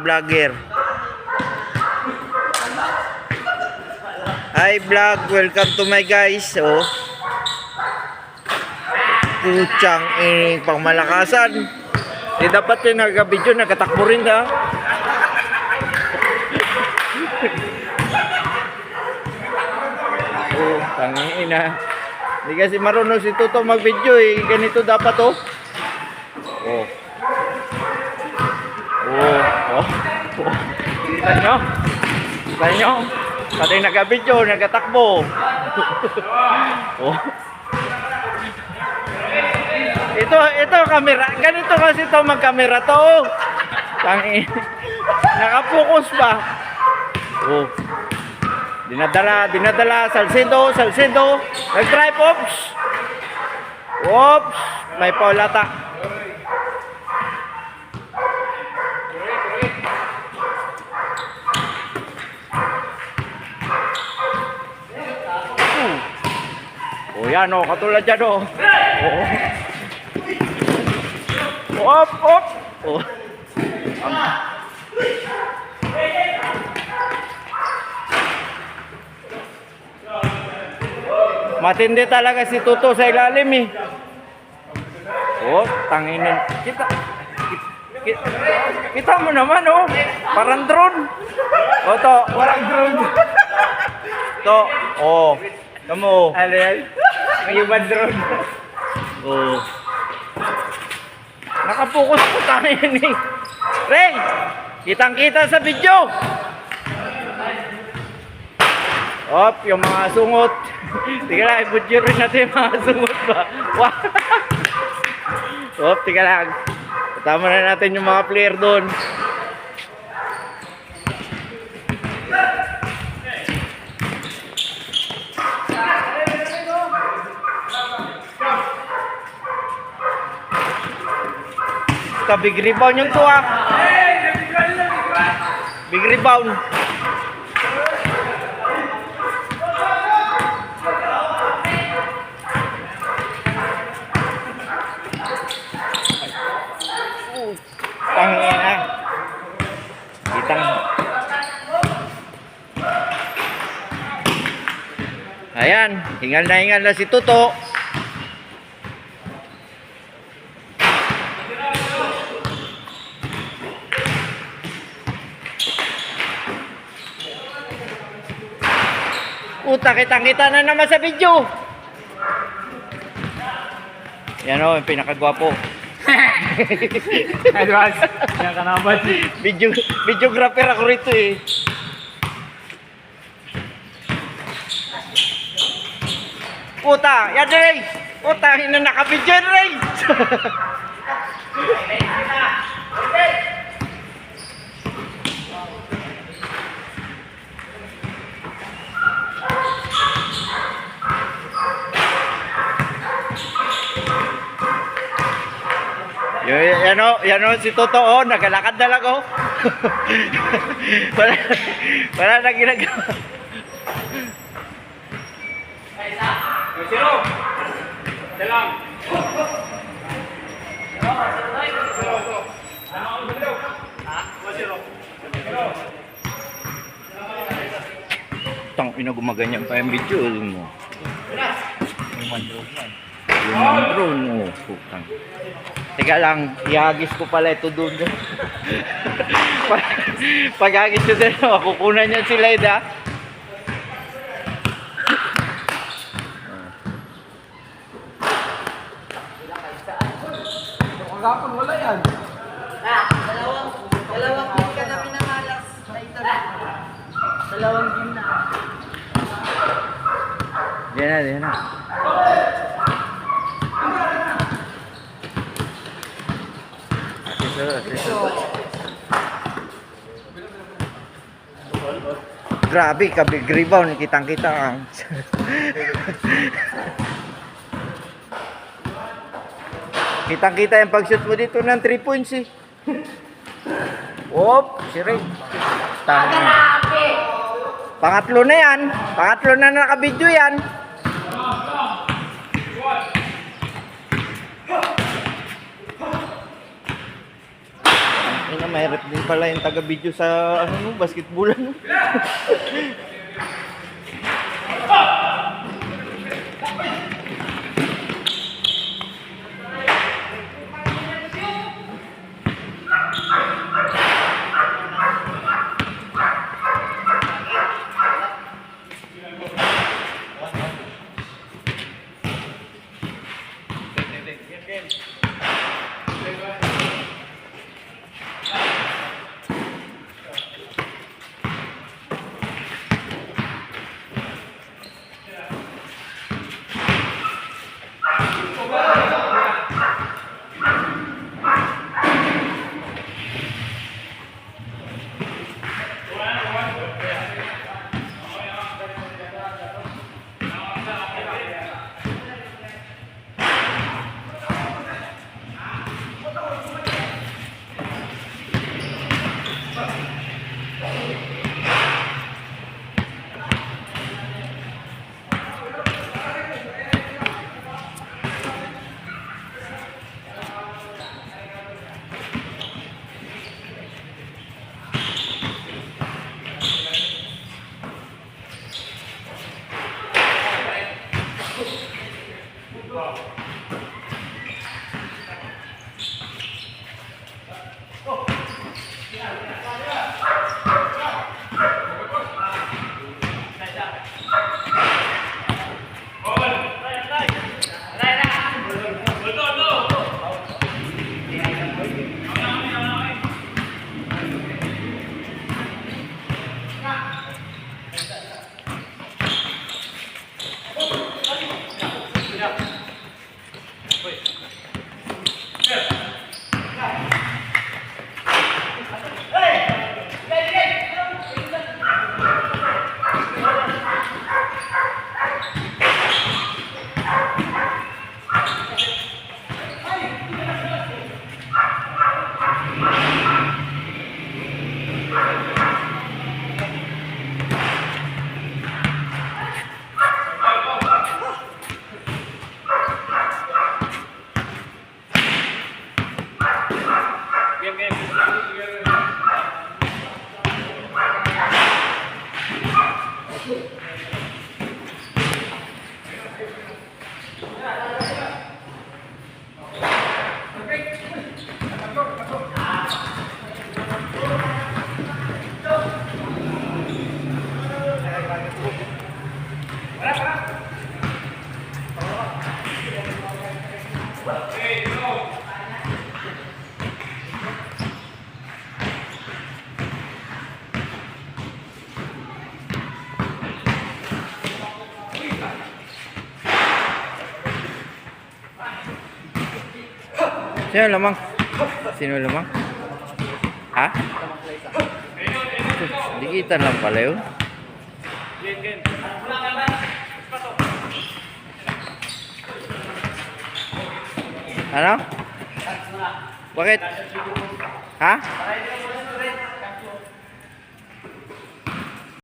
vlogger. Hi vlog, welcome to my guys. Oh. Puchang pang malakasan. Di dapat yung nag-video, nagkatakbo rin ha. Oh, tangin na. Hindi kasi marunong si Tuto mag-video eh. Ganito dapat oh. Oh. Oh. Oh. Oh. Kita nyo? Kita nyo? Pati nag-video, nagkatakbo. Oh. Ito kamera. Ganito kasi to mag-camera to. Tangin. Nakapokus pa. Oh. Dinadala, salsido. Nag-drive, oops, may paulata. Oh, yan oh, katulad dyan oh. Op. Oh. Matindi talaga si Tuto sa ilalim eh. Oh, tanginin. Kita mo naman oh. Parang drone. Oh, to, parang drone. To, oh. Kamu. Ano yan? May ibang drone. Oh. Nakapokus po tangin eh. Ray, kitang-kita sa video. Op, yung mga sungot. Tika lang, i-budget rin natin yung mga sungot ba. Wow. Op, tika lang. Tama na natin yung mga player doon. Big rebound yung tuwa. Big rebound. Tangina. Kitang. Ayan, hingal na si Tuto. Kita na naman sa video. Yan o, yung pinakagwapo. Advance. Yan ka naman. Videographer ako rito eh. Puta, yan Ray. Puta, naka-video yan Ray. Yan o, si Toto oh, nagalakad na lang oh. wala na ginagawa. Sino? Dalang. Tang ina gumaganyan pa yung video mo. Yung drone mo, putang. Teka lang, ihagis ko pala ito doon. Pag-hagis ko doon, makukunan niya sila ida. Kagapon, wala yan. Dalawang game ka na pinamalas. Dalawang game na. Yan na. Grabe, kabig rebound, kitang-kita ang. Kitang-kita yung pag-shoot mo dito ng 3 points eh. Op, si Ray. Pangatlo na yan. Pangatlo na naka-video yan. Sana may rep din pala yung taga-video sa ano, basketballan. Sino lamang? Sino lamang? Ha? Dikitan lang pala yun. Ano? Bakit? Ha?